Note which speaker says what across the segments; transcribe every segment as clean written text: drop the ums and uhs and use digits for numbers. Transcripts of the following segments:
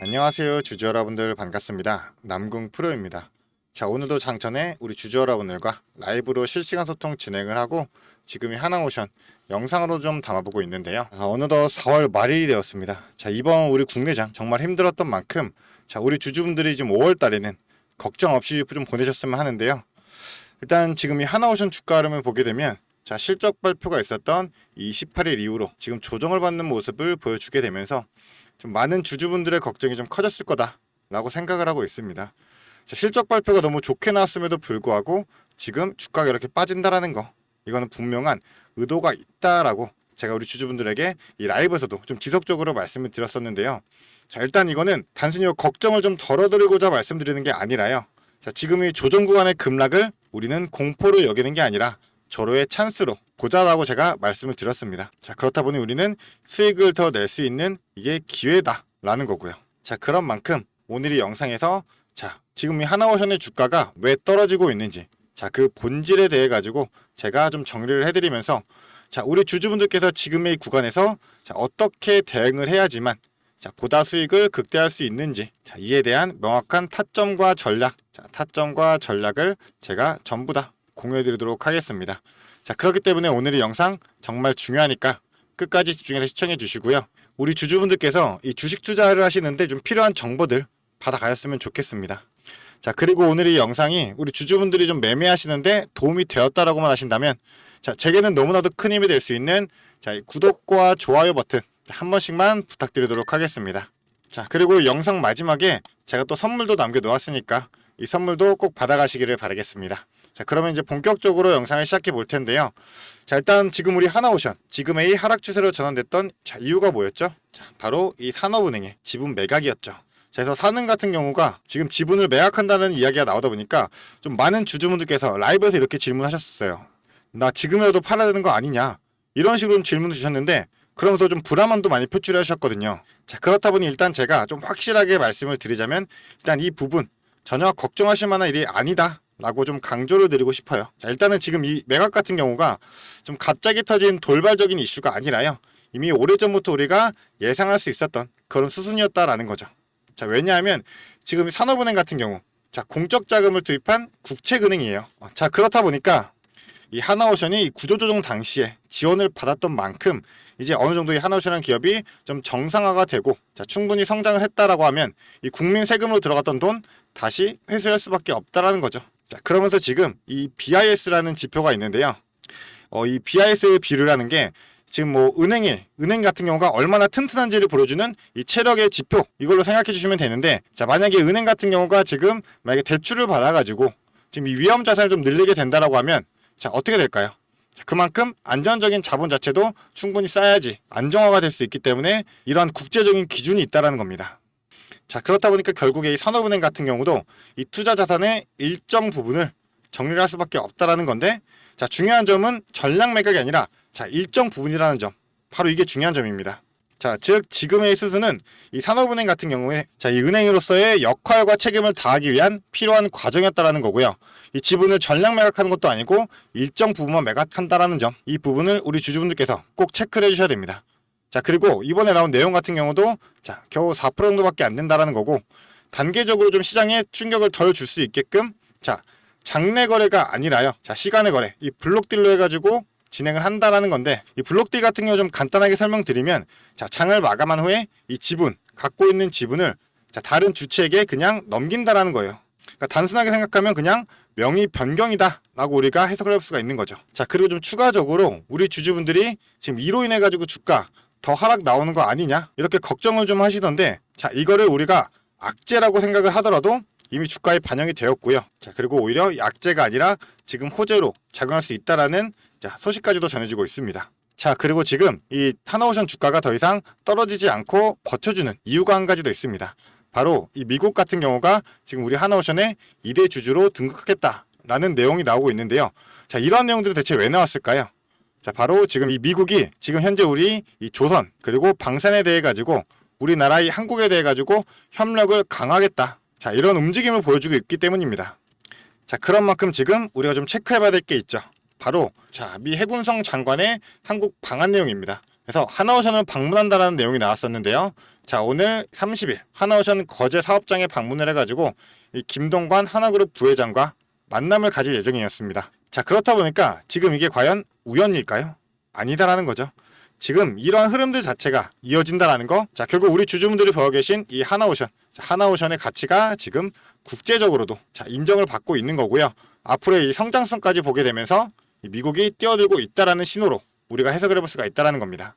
Speaker 1: 안녕하세요 주주 여러분들 반갑습니다. 남궁 프로입니다. 자, 오늘도 장천에 우리 주주 여러분들과 라이브로 실시간 소통 진행을 하고 지금이 하나오션 영상으로 좀 담아보고 있는데요. 어느덧 4월 말일이 되었습니다. 자, 이번 우리 국내장 정말 힘들었던 만큼 자, 우리 주주분들이 지금 5월 달에는 걱정 없이 좀 보내셨으면 하는데요. 일단 지금 이 하나오션 주가 흐름을 보게 되면 자, 실적 발표가 있었던 이 18일 이후로 지금 조정을 받는 모습을 보여주게 되면서 좀 많은 주주분들의 걱정이 좀 커졌을 거다라고 생각을 하고 있습니다. 자, 실적 발표가 너무 좋게 나왔음에도 불구하고 지금 주가가 이렇게 빠진다라는 거, 이거는 분명한 의도가 있다라고 제가 우리 주주분들에게 이 라이브에서도 좀 지속적으로 말씀을 드렸었는데요. 자, 일단 이거는 단순히 걱정을 좀 덜어드리고자 말씀드리는 게 아니라요. 자, 지금 이 조정 구간의 급락을 우리는 공포로 여기는 게 아니라 절호의 찬스로 보자라고 제가 말씀을 드렸습니다. 자, 그렇다 보니 우리는 수익을 더 낼 수 있는 이게 기회다라는 거고요. 자, 그런 만큼 오늘 이 영상에서 자, 지금 이 하나오션의 주가가 왜 떨어지고 있는지 자, 그 본질에 대해 가지고 제가 좀 정리를 해드리면서 자, 우리 주주분들께서 지금의 이 구간에서 자, 어떻게 대응을 해야지만 자, 보다 수익을 극대화할 수 있는지 자, 이에 대한 명확한 타점과 전략 자, 타점과 전략을 제가 전부 다 공유해 드리도록 하겠습니다. 자, 그렇기 때문에 오늘 이 영상 정말 중요하니까 끝까지 집중해서 시청해 주시고요. 우리 주주분들께서 이 주식 투자를 하시는데 좀 필요한 정보들 받아가셨으면 좋겠습니다. 자, 그리고 오늘 이 영상이 우리 주주분들이 좀 매매하시는데 도움이 되었다라고만 하신다면 자, 제게는 너무나도 큰 힘이 될 수 있는 자, 이 구독과 좋아요 버튼 한 번씩만 부탁드리도록 하겠습니다. 자, 그리고 영상 마지막에 제가 또 선물도 남겨 놓았으니까 이 선물도 꼭 받아가시기를 바라겠습니다. 자, 그러면 이제 본격적으로 영상을 시작해 볼 텐데요. 자, 일단 지금 우리 하나오션 지금의 이 하락 추세로 전환됐던 자, 이유가 뭐였죠? 자, 바로 이 산업은행의 지분 매각이었죠. 자, 그래서 산은 같은 경우가 지금 지분을 매각한다는 이야기가 나오다 보니까 좀 많은 주주분들께서 라이브에서 이렇게 질문하셨어요. 나 지금이라도 팔아야 되는 거 아니냐? 이런 식으로 질문을 주셨는데 그러면서 좀 불안함도 많이 표출해 주셨거든요. 자, 그렇다 보니 일단 제가 좀 확실하게 말씀을 드리자면 일단 이 부분 전혀 걱정하실 만한 일이 아니다 라고 좀 강조를 드리고 싶어요. 자, 일단은 지금 이 매각 같은 경우가 좀 갑자기 터진 돌발적인 이슈가 아니라요. 이미 오래전부터 우리가 예상할 수 있었던 그런 수순이었다라는 거죠. 자, 왜냐하면 지금 산업은행 같은 경우 자, 공적 자금을 투입한 국책은행이에요. 자, 그렇다 보니까 이 하나오션이 구조조정 당시에 지원을 받았던 만큼 이제 어느 정도 이 하나오션이라는 기업이 좀 정상화가 되고 자, 충분히 성장을 했다라고 하면 이 국민 세금으로 들어갔던 돈 다시 회수할 수밖에 없다라는 거죠. 자, 그러면서 지금 이 BIS라는 지표가 있는데요. 이 BIS의 비율이라는 게 지금 뭐 은행 같은 경우가 얼마나 튼튼한지를 보여주는 이 체력의 지표 이걸로 생각해 주시면 되는데 자, 만약에 은행 같은 경우가 지금 만약에 대출을 받아가지고 지금 이 위험 자산을 좀 늘리게 된다라고 하면 자, 어떻게 될까요? 그만큼 안전적인 자본 자체도 충분히 쌓여야지 안정화가 될 수 있기 때문에 이러한 국제적인 기준이 있다라는 겁니다. 자, 그렇다 보니까 결국에 이 산업은행 같은 경우도 이 투자 자산의 일정 부분을 정리를 할 수밖에 없다라는 건데 자, 중요한 점은 전량 매각이 아니라 자, 일정 부분이라는 점 바로 이게 중요한 점입니다. 자, 즉 지금의 수순은 이 산업은행 같은 경우에 자, 이 은행으로서의 역할과 책임을 다하기 위한 필요한 과정이었다라는 거고요. 이 지분을 전량 매각하는 것도 아니고 일정 부분만 매각한다라는 점, 이 부분을 우리 주주분들께서 꼭 체크를 해주셔야 됩니다. 자, 그리고 이번에 나온 내용 같은 경우도 자, 겨우 4% 정도밖에 안 된다라는 거고 단계적으로 좀 시장에 충격을 덜 줄 수 있게끔 자, 장내 거래가 아니라요. 자, 시간의 거래, 이 블록딜로 해가지고 진행을 한다라는 건데 이 블록딜 같은 경우 좀 간단하게 설명드리면 자, 장을 마감한 후에 이 지분, 갖고 있는 지분을 자, 다른 주체에게 그냥 넘긴다라는 거예요. 그러니까 단순하게 생각하면 그냥 명의 변경이다 라고 우리가 해석을 할 수가 있는 거죠. 자, 그리고 좀 추가적으로 우리 주주분들이 지금 이로 인해 가지고 주가 더 하락 나오는 거 아니냐 이렇게 걱정을 좀 하시던데 자, 이거를 우리가 악재라고 생각을 하더라도 이미 주가에 반영이 되었고요. 자, 그리고 오히려 악재가 아니라 지금 호재로 작용할 수 있다라는 자, 소식까지도 전해지고 있습니다. 자, 그리고 지금 이 하나오션 주가가 더 이상 떨어지지 않고 버텨주는 이유가 한 가지 더 있습니다. 바로 이 미국 같은 경우가 지금 우리 하나오션의 2대 주주로 등극하겠다라는 내용이 나오고 있는데요. 자, 이러한 내용들이 대체 왜 나왔을까요? 자, 바로 지금 이 미국이 지금 현재 우리 이 조선 그리고 방산에 대해 가지고 우리나라 이 한국에 대해 가지고 협력을 강화하겠다. 자, 이런 움직임을 보여주고 있기 때문입니다. 자, 그런 만큼 지금 우리가 좀 체크해봐야 될 게 있죠. 바로 자, 미 해군성 장관의 한국 방한 내용입니다. 그래서 하나오션을 방문한다라는 내용이 나왔었는데요. 자, 오늘 30일 하나오션 거제 사업장에 방문을 해가지고 이 김동관 하나그룹 부회장과 만남을 가질 예정이었습니다. 자, 그렇다 보니까 지금 이게 과연 우연일까요? 아니다라는 거죠. 지금 이러한 흐름들 자체가 이어진다라는 거. 자, 결국 우리 주주분들이 보고 계신 이 하나오션, 하나오션의 가치가 지금 국제적으로도 인정을 받고 있는 거고요. 앞으로의 이 성장성까지 보게 되면서 이 미국이 뛰어들고 있다라는 신호로 우리가 해석을 해볼 수가 있다라는 겁니다.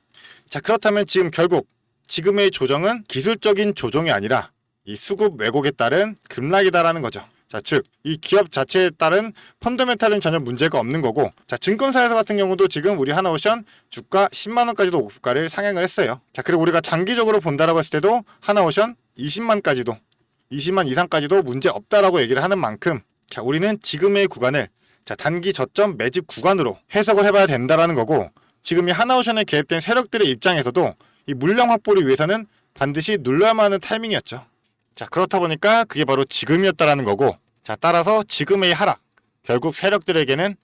Speaker 1: 자, 그렇다면 지금 결국 지금의 조정은 기술적인 조정이 아니라 이 수급 왜곡에 따른 급락이다라는 거죠. 자, 즉 이 기업 자체에 따른 펀더멘탈은 전혀 문제가 없는 거고, 자, 증권사에서 같은 경우도 지금 우리 하나오션 주가 10만 원까지도 고가를 상향을 했어요. 자, 그리고 우리가 장기적으로 본다라고 했을 때도 하나오션 20만 이상까지도 문제 없다라고 얘기를 하는 만큼, 자, 우리는 지금의 구간을 단기 저점 매집 구간으로 해석을 해봐야 된다라는 거고, 지금 이 하나오션에 개입된 세력들의 입장에서도 이 물량 확보를 위해서는 반드시 눌러야만 하는 타이밍이었죠. 자, 그렇다 보니까 그게 바로 지금이었다라는 거고, 자, 따라서 지금의 하락, 결국 세력들에게는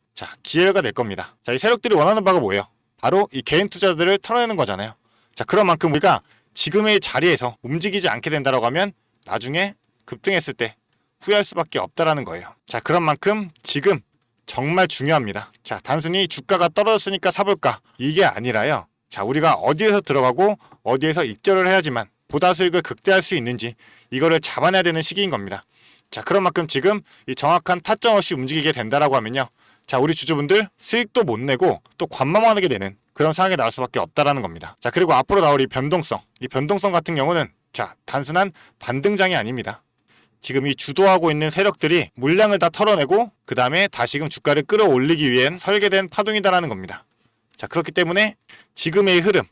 Speaker 1: 기회가 될 겁니다. 자, 이 세력들이 원하는 바가 뭐예요? 바로 이 개인 투자들을 털어내는 거잖아요. 자, 그런 만큼 우리가 지금의 자리에서 움직이지 않게 된다라고 하면 나중에 급등했을 때 후회할 수밖에 없다라는 거예요. 자, 그런 만큼 지금 정말 중요합니다. 자, 단순히 주가가 떨어졌으니까 사볼까? 이게 아니라요. 자, 우리가 어디에서 들어가고 어디에서 익절을 해야지만 보다 수익을 극대화할 수 있는지 이거를 잡아내야 되는 시기인 겁니다. 자, 그런 만큼 지금 이 정확한 타점 없이 움직이게 된다라고 하면요. 자, 우리 주주분들 수익도 못 내고 또 관망하게 되는 그런 상황이 나올 수밖에 없다라는 겁니다. 자, 그리고 앞으로 나올 이 변동성 같은 경우는 단순한 반등장이 아닙니다. 지금 이 주도하고 있는 세력들이 물량을 다 털어내고 그 다음에 다시금 주가를 끌어올리기 위한 설계된 파동이다라는 겁니다. 자, 그렇기 때문에 지금의 흐름,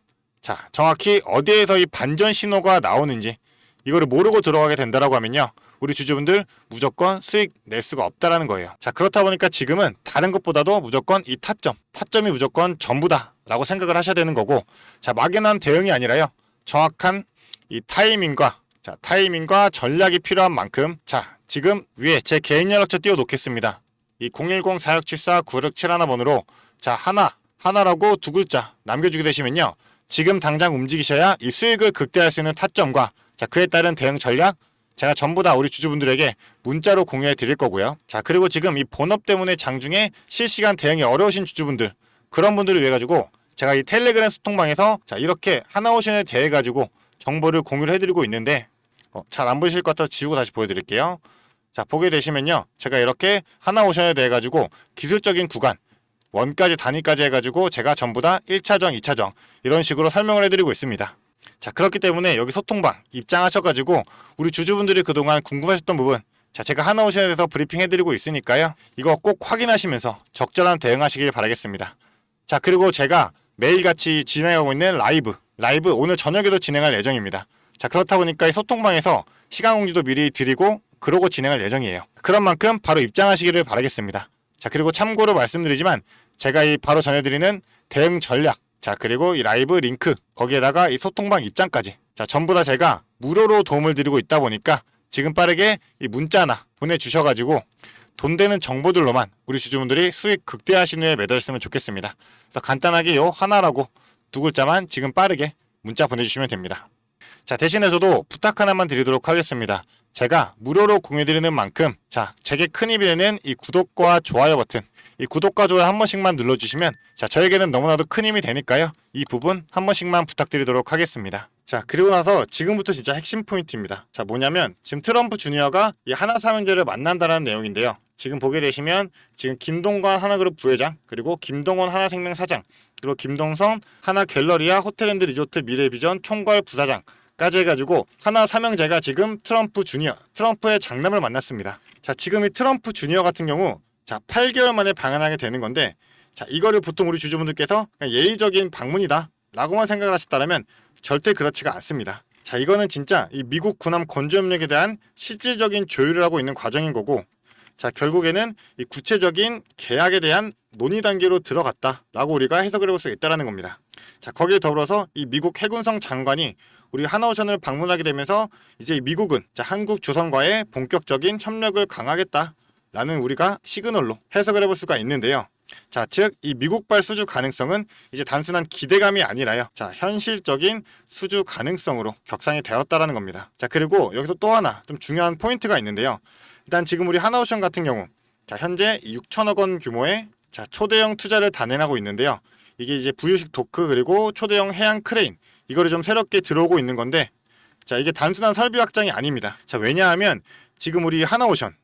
Speaker 1: 자, 정확히 어디에서 이 반전 신호가 나오는지 이거를 모르고 들어가게 된다라고 하면요, 우리 주주분들 무조건 수익 낼 수가 없다라는 거예요. 자, 그렇다 보니까 지금은 다른 것보다도 무조건 이 타점이 무조건 전부다라고 생각을 하셔야 되는 거고, 자, 막연한 대응이 아니라요, 정확한 이 타이밍과 전략이 필요한 만큼, 자, 지금 위에 제 개인 연락처 띄워 놓겠습니다. 이 010-4674-9671번으로 자, 하나라고 두 글자 남겨주게 되시면요, 지금 당장 움직이셔야 이 수익을 극대화할 수 있는 타점과 자, 그에 따른 대응 전략 제가 전부 다 우리 주주분들에게 문자로 공유해 드릴 거고요. 자, 그리고 지금 이 본업 때문에 장중에 실시간 대응이 어려우신 주주분들, 그런 분들을 위해 가지고 제가 이 텔레그램 소통방에서 자, 이렇게 하나오션에 대해 가지고 정보를 공유를 해드리고 있는데, 잘 안 보이실 것 같아서 지우고 다시 보여드릴게요. 자, 보게 되시면요, 제가 이렇게 하나오션에 대해 가지고 기술적인 구간, 원까지 단위까지 해가지고 제가 전부 다 1차정, 2차정 이런 식으로 설명을 해드리고 있습니다. 자, 그렇기 때문에 여기 소통방 입장하셔가지고 우리 주주분들이 그동안 궁금하셨던 부분, 자, 제가 하나오션에 대해서 브리핑 해드리고 있으니까요, 이거 꼭 확인하시면서 적절한 대응하시길 바라겠습니다. 자, 그리고 제가 매일같이 진행하고 있는 라이브 오늘 저녁에도 진행할 예정입니다. 자, 그렇다 보니까 이 소통방에서 시간 공지도 미리 드리고 그러고 진행할 예정이에요. 그런 만큼 바로 입장하시기를 바라겠습니다. 자, 그리고 참고로 말씀드리지만 제가 이 바로 전해드리는 대응 전략, 자, 그리고 이 라이브 링크, 거기에다가 이 소통방 입장까지, 자, 전부 다 제가 무료로 도움을 드리고 있다 보니까 지금 빠르게 이 문자나 보내주셔가지고 돈 되는 정보들로만 우리 주주분들이 수익 극대화 신호에 매달렸으면 좋겠습니다. 그래서 간단하게 요 하나라고 두 글자만 지금 빠르게 문자 보내주시면 됩니다. 자, 대신에 저도 부탁 하나만 드리도록 하겠습니다. 제가 무료로 공유드리는 만큼, 자, 제게 큰 힘이 되는 이 구독과 좋아요 버튼, 이 구독과 좋아요 한 번씩만 눌러주시면, 자, 저에게는 너무나도 큰 힘이 되니까요, 이 부분 한 번씩만 부탁드리도록 하겠습니다. 자, 그리고 나서 지금부터 진짜 핵심 포인트입니다. 자, 뭐냐면 지금 트럼프 주니어가 이 하나삼형제를 만난다는 내용인데요. 지금 보게 되시면 지금 김동관 하나그룹 부회장, 그리고 김동원 하나생명 사장, 그리고 김동성 하나갤러리아 호텔앤드 리조트 미래비전 총괄 부사장 까지 해가지고 하나 삼형제가 지금 트럼프 주니어, 트럼프의 장남을 만났습니다. 자, 지금 이 트럼프 주니어 같은 경우, 자, 8개월 만에 방한하게 되는 건데, 자, 이거를 보통 우리 주주분들께서 그냥 예의적인 방문이다 라고만 생각을 하셨다면 절대 그렇지가 않습니다. 자, 이거는 진짜 이 미국 군함 건조협력에 대한 실질적인 조율을 하고 있는 과정인 거고, 자, 결국에는 이 구체적인 계약에 대한 논의 단계로 들어갔다라고 우리가 해석을 해볼 수 있다는 겁니다. 자, 거기에 더불어서 이 미국 해군성 장관이 우리 하나오션을 방문하게 되면서 이제 미국은 자, 한국 조선과의 본격적인 협력을 강화하겠다라는 우리가 시그널로 해석을 해볼 수가 있는데요. 자, 즉 이 미국발 수주 가능성은 이제 단순한 기대감이 아니라요. 자, 현실적인 수주 가능성으로 격상이 되었다라는 겁니다. 자, 그리고 여기서 또 하나 좀 중요한 포인트가 있는데요. 일단 지금 우리 하나오션 같은 경우 자, 현재 6천억 원 규모의 자, 초대형 투자를 단행하고 있는데요. 이게 이제 부유식 도크 그리고 초대형 해양 크레인 이거를 좀 새롭게 들어오고 있는 건데 자, 이게 단순한 설비 확장이 아닙니다. 자, 왜냐하면 지금 우리 하나오션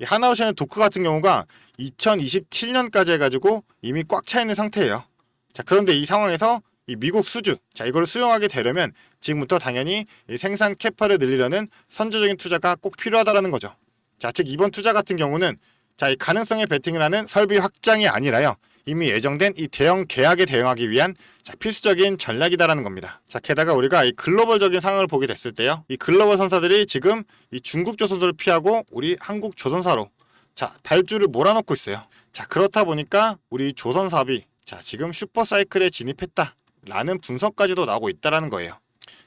Speaker 1: 이 하나오션의 도크 같은 경우가 2027년까지 해가지고 이미 꽉 차 있는 상태예요. 자, 그런데 이 상황에서 이 미국 수주, 자, 이거를 수용하게 되려면 지금부터 당연히 이 생산 캐파를 늘리려는 선제적인 투자가 꼭 필요하다라는 거죠. 자, 즉 이번 투자 같은 경우는 자, 이 가능성에 베팅을 하는 설비 확장이 아니라요. 이미 예정된 이 대형 계약에 대응하기 위한 자, 필수적인 전략이다라는 겁니다. 자, 게다가 우리가 이 글로벌적인 상황을 보게 됐을 때요. 이 글로벌 선사들이 지금 이 중국 조선사를 피하고 우리 한국 조선사로 자, 발주를 몰아넣고 있어요. 자, 그렇다 보니까 우리 조선사업이 자, 지금 슈퍼사이클에 진입했다라는 분석까지도 나오고 있다라는 거예요.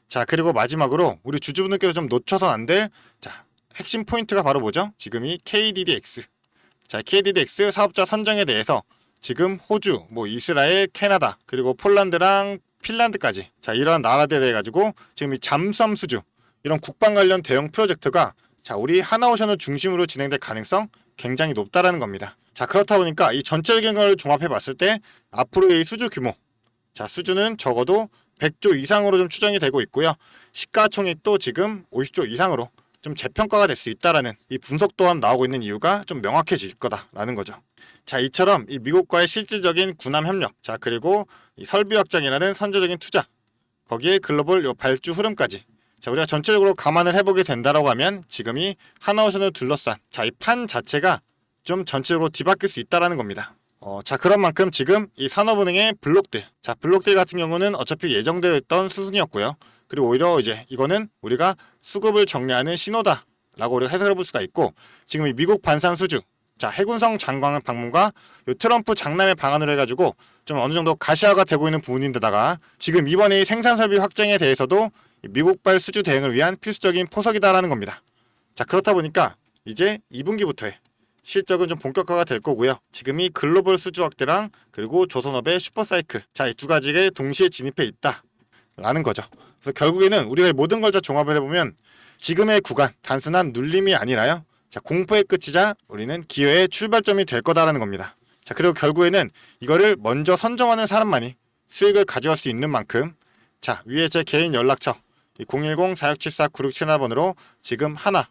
Speaker 1: 자, 그리고 마지막으로 우리 주주분들께서 좀 놓쳐선 안 될 자, 핵심 포인트가 바로 뭐죠? 지금 이 KDDX. 자, KDDX 사업자 선정에 대해서 지금 호주, 뭐 이스라엘, 캐나다, 그리고 폴란드랑 핀란드까지 자, 이러한 나라들에 대해 가지고 지금 이 잠수함 수주 이런 국방 관련 대형 프로젝트가 자, 우리 하나오션을 중심으로 진행될 가능성 굉장히 높다라는 겁니다. 자, 그렇다 보니까 이 전체적인 걸 종합해 봤을 때 앞으로의 수주 규모 자, 수주는 적어도 100조 이상으로 좀 추정이 되고 있고요. 시가총액도 지금 50조 이상으로 좀 재평가가 될 수 있다라는 이 분석 또한 나오고 있는 이유가 좀 명확해질 거다라는 거죠. 자, 이처럼 이 미국과의 실질적인 군함 협력, 자, 그리고 이 설비 확장이라는 선제적인 투자, 거기에 글로벌 요 발주 흐름까지 자, 우리가 전체적으로 감안을 해보게 된다라고 하면 지금 이 하나오션을 둘러싼 자, 이 판 자체가 좀 전체적으로 뒤바뀔 수 있다라는 겁니다. 자, 그런 만큼 지금 이 산업은행의 블록들, 자, 블록들 같은 경우는 어차피 예정되어 있던 수순이었고요. 그리고 오히려 이제 이거는 우리가 수급을 정리하는 신호다라고 우리가 해석해 볼 수가 있고 지금 이 미국 반산 수주, 자, 해군성 장관 방문과 요 트럼프 장남의 방안으로 해가지고 좀 어느 정도 가시화가 되고 있는 부분인데다가 지금 이번에 이 생산 설비 확장에 대해서도 미국발 수주 대응을 위한 필수적인 포석이다라는 겁니다. 자, 그렇다 보니까 이제 2분기부터의 실적은 좀 본격화가 될 거고요. 지금 이 글로벌 수주 확대랑 그리고 조선업의 슈퍼사이클 자, 이 두 가지에 동시에 진입해 있다라는 거죠. 그래서 결국에는 우리가 이 모든 걸 다 종합을 해보면 지금의 구간 단순한 눌림이 아니라요. 자, 공포의 끝이자 우리는 기회의 출발점이 될 거다라는 겁니다. 자, 그리고 결국에는 이거를 먼저 선정하는 사람만이 수익을 가져갈 수 있는 만큼 자, 위에 제 개인 연락처 010-4674-9671번으로 지금 하나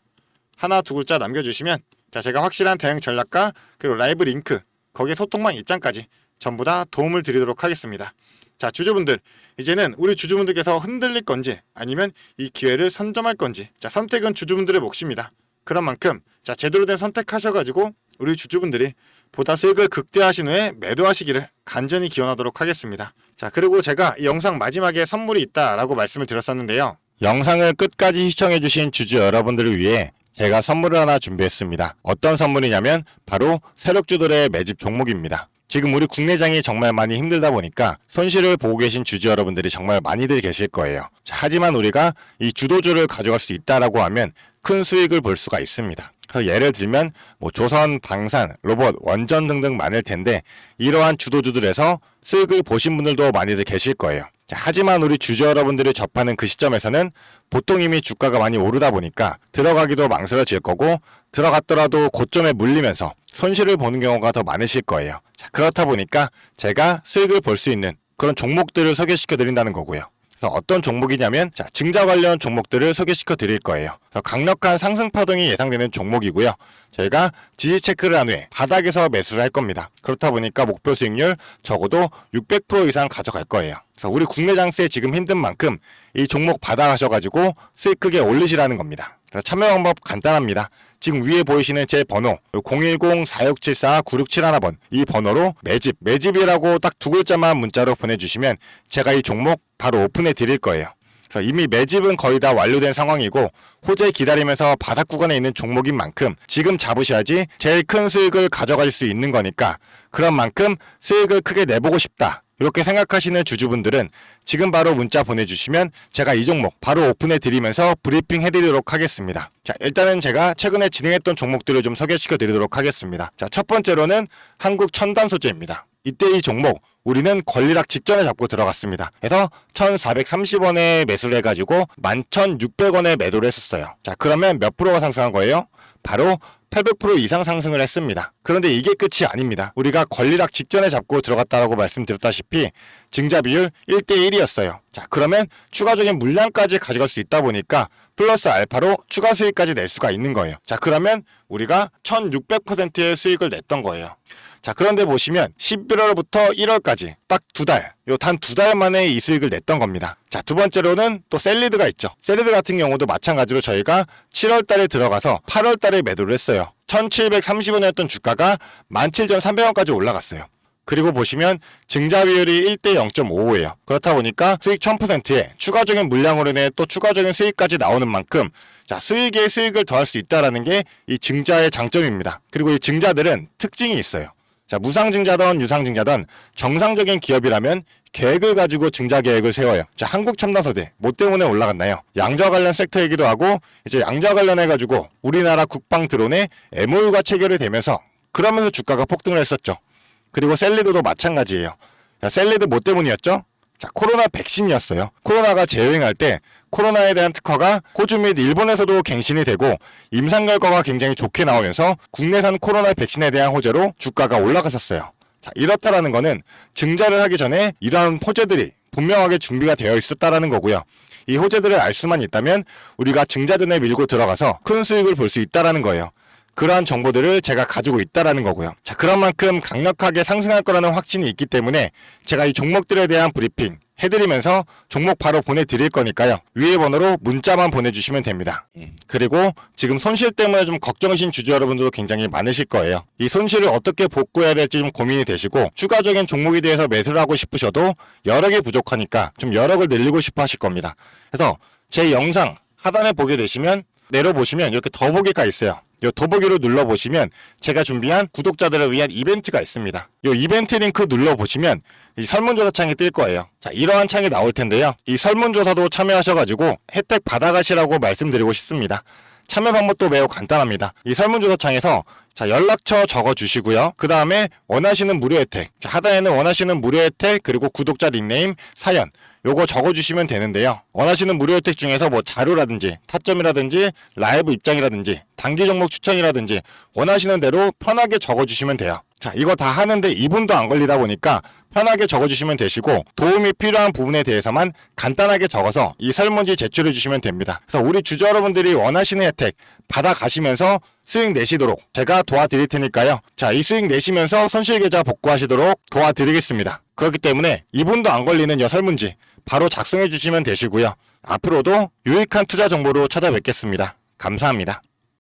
Speaker 1: 두 글자 남겨주시면 자, 제가 확실한 대응 전략과 그리고 라이브 링크 거기에 소통망 입장까지 전부 다 도움을 드리도록 하겠습니다. 자, 주주분들 이제는 우리 주주분들께서 흔들릴 건지 아니면 이 기회를 선점할 건지 자, 선택은 주주분들의 몫입니다. 그런 만큼 자, 제대로 된 선택하셔가지고 우리 주주분들이 보다 수익을 극대화하신 후에 매도하시기를 간절히 기원하도록 하겠습니다. 자, 그리고 제가 이 영상 마지막에 선물이 있다라고 말씀을 드렸었는데요. 영상을 끝까지 시청해주신 주주 여러분들을 위해 제가 선물을 하나 준비했습니다. 어떤 선물이냐면 바로 세력주들의 매집 종목입니다. 지금 우리 국내장이 정말 많이 힘들다 보니까 손실을 보고 계신 주주 여러분들이 정말 많이들 계실 거예요. 자, 하지만 우리가 이 주도주를 가져갈 수 있다라고 하면 큰 수익을 볼 수가 있습니다. 그래서 예를 들면 뭐 조선, 방산, 로봇, 원전 등등 많을 텐데 이러한 주도주들에서 수익을 보신 분들도 많이들 계실 거예요. 자, 하지만 우리 주주 여러분들이 접하는 그 시점에서는 보통 이미 주가가 많이 오르다 보니까 들어가기도 망설여질 거고 들어갔더라도 고점에 물리면서 손실을 보는 경우가 더 많으실 거예요. 자, 그렇다 보니까 제가 수익을 볼 수 있는 그런 종목들을 소개시켜 드린다는 거고요. 그래서 어떤 종목이냐면 자, 증자 관련 종목들을 소개시켜 드릴 거예요. 그래서 강력한 상승 파동이 예상되는 종목이고요. 저희가 지지 체크를 한 후에 바닥에서 매수를 할 겁니다. 그렇다 보니까 목표 수익률 적어도 600% 이상 가져갈 거예요. 그래서 우리 국내 장세에 지금 힘든 만큼 이 종목 받아가셔가지고 수익 크게 올리시라는 겁니다. 그래서 참여 방법 간단합니다. 지금 위에 보이시는 제 번호 010-4674-9671번 이 번호로 매집이라고 딱 두 글자만 문자로 보내주시면 제가 이 종목 바로 오픈해 드릴 거예요. 그래서 이미 매집은 거의 다 완료된 상황이고 호재 기다리면서 바닥 구간에 있는 종목인 만큼 지금 잡으셔야지 제일 큰 수익을 가져갈 수 있는 거니까 그런 만큼 수익을 크게 내보고 싶다. 이렇게 생각하시는 주주분들은 지금 바로 문자 보내주시면 제가 이 종목 바로 오픈해 드리면서 브리핑 해드리도록 하겠습니다. 자, 일단은 제가 최근에 진행했던 종목들을 좀 소개시켜 드리도록 하겠습니다. 자, 첫 번째로는 한국 첨단 소재입니다. 이때 이 종목 우리는 권리락 직전에 잡고 들어갔습니다. 그래서 1,430원에 매수를 해가지고 11,600원에 매도를 했었어요. 자, 그러면 몇 프로가 상승한 거예요? 바로 800% 이상 상승을 했습니다. 그런데 이게 끝이 아닙니다. 우리가 권리락 직전에 잡고 들어갔다고 말씀드렸다시피 증자 비율 1대1이었어요. 자, 그러면 추가적인 물량까지 가져갈 수 있다 보니까 플러스 알파로 추가 수익까지 낼 수가 있는 거예요. 자, 그러면 우리가 1600%의 수익을 냈던 거예요. 자, 그런데 보시면 11월부터 1월까지 딱 단 두 달 만에 이 수익을 냈던 겁니다. 자, 두 번째로는 또 셀리드가 있죠. 셀리드 같은 경우도 마찬가지로 저희가 7월 달에 들어가서 8월 달에 매도를 했어요. 1730원이었던 주가가 17,300원까지 올라갔어요. 그리고 보시면 증자 비율이 1대 0.55예요. 그렇다 보니까 수익 1000%에 추가적인 물량으로 인해 또 추가적인 수익까지 나오는 만큼 자, 수익에 수익을 더할 수 있다는 게 이 증자의 장점입니다. 그리고 이 증자들은 특징이 있어요. 자, 무상증자든 유상증자든 정상적인 기업이라면 계획을 가지고 증자 계획을 세워요. 자, 한국첨단소재 뭐 때문에 올라갔나요? 양자 관련 섹터이기도 하고 이제 양자 관련해가지고 우리나라 국방 드론에 MOU가 체결이 되면서 그러면서 주가가 폭등을 했었죠. 그리고 셀리드도 마찬가지예요. 자, 셀리드 뭐 때문이었죠? 자, 코로나 백신이었어요. 코로나가 재유행할 때 코로나에 대한 특허가 호주 및 일본에서도 갱신이 되고 임상 결과가 굉장히 좋게 나오면서 국내산 코로나 백신에 대한 호재로 주가가 올라갔었어요. 자, 이렇다라는 거는 증자를 하기 전에 이러한 호재들이 분명하게 준비가 되어 있었다라는 거고요. 이 호재들을 알 수만 있다면 우리가 증자전에 밀고 들어가서 큰 수익을 볼 수 있다라는 거예요. 그러한 정보들을 제가 가지고 있다라는 거고요. 자, 그런 만큼 강력하게 상승할 거라는 확신이 있기 때문에 제가 이 종목들에 대한 브리핑 해드리면서 종목 바로 보내드릴 거니까요. 위에 번호로 문자만 보내주시면 됩니다. 그리고 지금 손실 때문에 좀 걱정이신 주주 여러분들도 굉장히 많으실 거예요. 이 손실을 어떻게 복구해야 될지 좀 고민이 되시고 추가적인 종목에 대해서 매수를 하고 싶으셔도 여력이 부족하니까 좀 여력을 늘리고 싶어 하실 겁니다. 그래서 제 영상 하단에 보게 되시면 내려보시면 이렇게 더보기가 있어요. 이 더보기를 눌러보시면 제가 준비한 구독자들을 위한 이벤트가 있습니다. 이 이벤트 링크 눌러보시면 이 설문조사 창이 뜰 거예요. 자, 이러한 창이 나올 텐데요. 이 설문조사도 참여하셔가지고 혜택 받아가시라고 말씀드리고 싶습니다. 참여 방법도 매우 간단합니다. 이 설문조사 창에서 자, 연락처 적어주시고요. 그 다음에 원하시는 무료 혜택, 자, 하단에는 원하시는 무료 혜택 그리고 구독자 닉네임, 사연 요거 적어주시면 되는데요. 원하시는 무료 혜택 중에서 뭐 자료라든지 타점이라든지 라이브 입장이라든지 단기 종목 추천이라든지 원하시는 대로 편하게 적어주시면 돼요. 자, 이거 다 하는데 2분도 안 걸리다 보니까 편하게 적어주시면 되시고 도움이 필요한 부분에 대해서만 간단하게 적어서 이 설문지 제출해 주시면 됩니다. 그래서 우리 주주 여러분들이 원하시는 혜택 받아가시면서 수익 내시도록 제가 도와드릴 테니까요. 자, 이 수익 내시면서 손실계좌 복구하시도록 도와드리겠습니다. 그렇기 때문에 2분도 안 걸리는 이 설문지 바로 작성해 주시면 되시고요. 앞으로도 유익한 투자 정보로 찾아뵙겠습니다. 감사합니다.